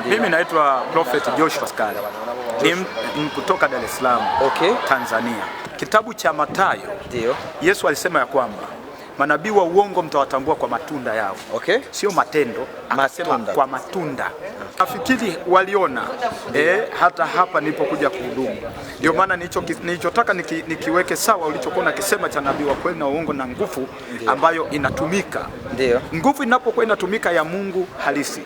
Mimi naitwa Prophet Joshua Pascal. Ni kutoka Dar es Salaam, Tanzania. Kitabu cha Mathayo, Yesu alisema ya kwamba manabii wa uongo mtawatambua kwa matunda yao. Sio matendo, anasema kwa matunda. Nafikiri waliona hata hapa nilipokuja kuhudumu. Ndio maana nilichotaka nikiweke sawa ulichokuwa nakisema cha nabii wa kweli na uongo na nguvu ambayo inatumika. Nguvu inapokuwa inatumika ya Mungu halisi.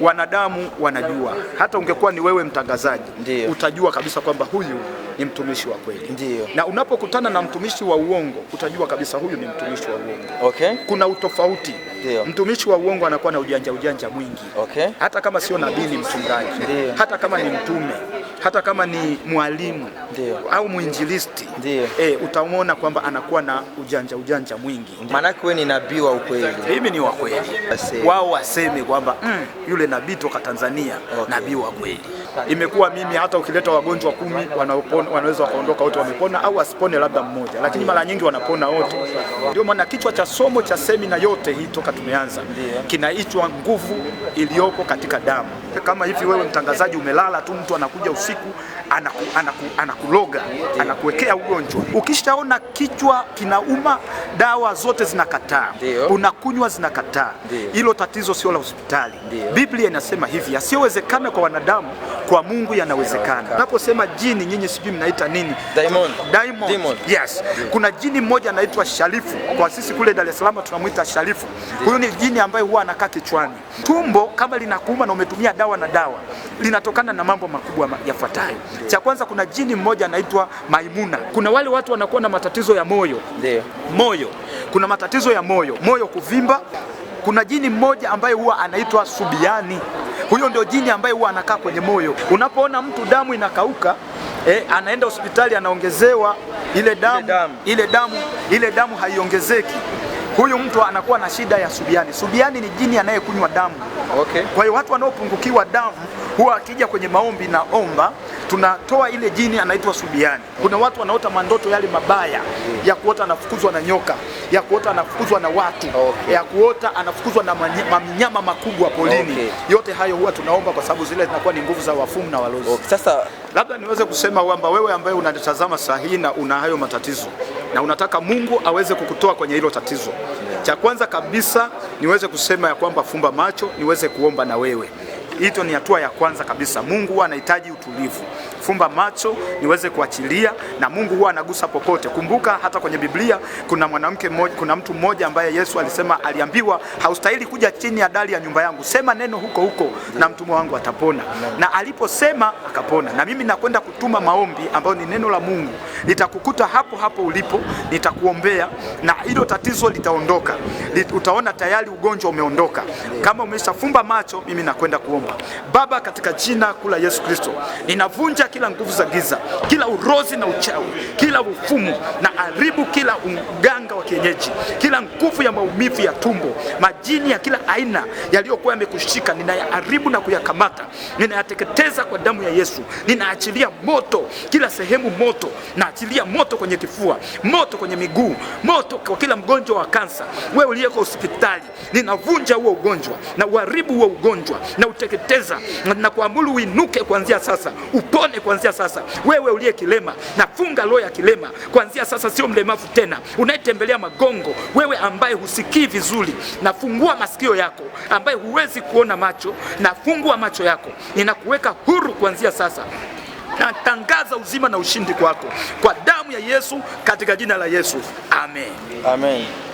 Wanadamu wanajua. Hata ungekuwa ni wewe mtangazaji, utajua kabisa kwamba huyu ni mtumishi wa kweli. Na unapokutana na mtumishi wa uongo, utajua kabisa huyu ni mtumishi wa uongo. Kuna utofauti. Mtumishi wa uongo anakuwa na ujanja mwingi. Hata kama sio nabii ni mchungaji, hata kama ni mtume, hata kama ni mwalimu au mwinjilisti, utamuona kwamba anakuwa na ujanja mwingi. Maana wewe ni nabii wa ukweli. Mimi ni wa kweli. Wao waseme kwamba yule nabii toka Tanzania, nabii wa kweli. Imekuwa mimi hata ukileta wagonjwa 10 wanaweza wakaondoka wote wamepona, au asipone labda mmoja, lakini mara nyingi wanapona wote. Ndio maana kichwa cha somo cha semina yote hii toka tumeanza kinaitwa nguvu iliyoko katika damu. Kama hivi wewe mtangazaji umelala tu, mtu anakuja usiku anakuloga, anakuwekea ugonjwa. Ukishaona kichwa kinauma, dawa zote zinakataa, unakunywa zinakataa. Hilo tatizo sio la hospitali. Biblia inasema hivi, yasiyowezekana kwa wanadamu kwa Mungu yanawezekana. Unaposema jini, nyinyi sijui mnaita nini? Diamond. Yes. Kuna jini mmoja anaitwa Sharifu. Kwa sisi kule Dar es Salaam tunamuita Sharifu. Huyu ni jini ambaye huwa anakaa kichwani. Tumbo kama linakuuma na umetumia dawa linatokana na mambo makubwa yafuatayo. Cha kwanza, kuna jini mmoja anaitwa Maimuna. Kuna wale watu wanakuwa na matatizo ya moyo. Kuna matatizo ya moyo kuvimba. Kuna jini mmoja ambaye huwa anaitwa Subiani. Huyo ndio jini ambaye huwa anakaa kwenye moyo. Unapoona mtu damu inakauka, anaenda hospitali anaongezewa ile damu haiongezeki. Huyu mtu anakuwa na shida ya Subiani. Subiani ni jini anayekunywa damu. Kwa hiyo watu wanaopungukiwa damu huwa akija kwenye maombi na omba, tunatoa ile jini anaitwa Subiani. Kuna watu wanaota mandoto yale mabaya ya kuota anafukuzwa na nyoka, ya kuota anafukuzwa na watu, ya kuota anafukuzwa na manyama makubwa polini. Yote hayo huwa tunaomba kwa sababu zile zinakuwa ni nguvu za wafumu na walozi. Sasa labda niweze kusema kwamba wewe ambaye unatazama sahihi na una hayo matatizo na unataka Mungu aweze kukutoa kwenye hilo tatizo, cha kwanza kabisa niweze kusema ya kwamba fumba macho niweze kuomba na wewe. Hito ni hatua ya kwanza kabisa. Mungu huwa anahitaji utulivu. Fumba macho niweze kuachilia, na Mungu huwa anagusa popote. Kumbuka hata kwenye Biblia kuna mtu mmoja ambaye Yesu aliambiwa haustahili kuja chini ya dari ya nyumba yangu, sema neno huko na mtumwa wangu atapona. Na aliposema akapona. Na mimi nakwenda kutuma maombi ambayo ni neno la Mungu, nitakukuta hapo ulipo, nitakuombea na hilo tatizo litaondoka. Utaona tayari ugonjwa umeondoka. Kama umeshafumba macho, mimi nakwenda kuomba. Baba, katika jina la Yesu Kristo, ninavunja kila nguvu za giza, kila urozi na uchawi, kila ufumu, na haribu kila uganga wa kienyeji, kila nguvu ya maumivu ya tumbo, majini ya kila aina yaliyokuwa yamekushika, ninayaharibu na kuyakamata, ninayateketeza kwa damu ya Yesu. Ninaachilia moto kila sehemu, moto naachilia moto kwenye kifua, moto kwenye miguu, moto kwa kila mgonjwa wa kansa. Wewe uliyeko hospitali, ninavunja huo ugonjwa na uharibu huo ugonjwa na uteketeza, na kuamuru uinuke kuanzia sasa, upone kuanzia sasa. Wewe uliye kilema, nafunga roho ya kilema kuanzia sasa, sio mlemavu tena, unayetembelea magongo. Wewe ambaye husikii vizuri, nafungua masikio yako. Ambaye huwezi kuona macho, nafungua macho yako. Ninakuweka huru kuanzia sasa. Natangaza uzima na ushindi kwako kwa damu ya Yesu, katika jina la Yesu. Amen.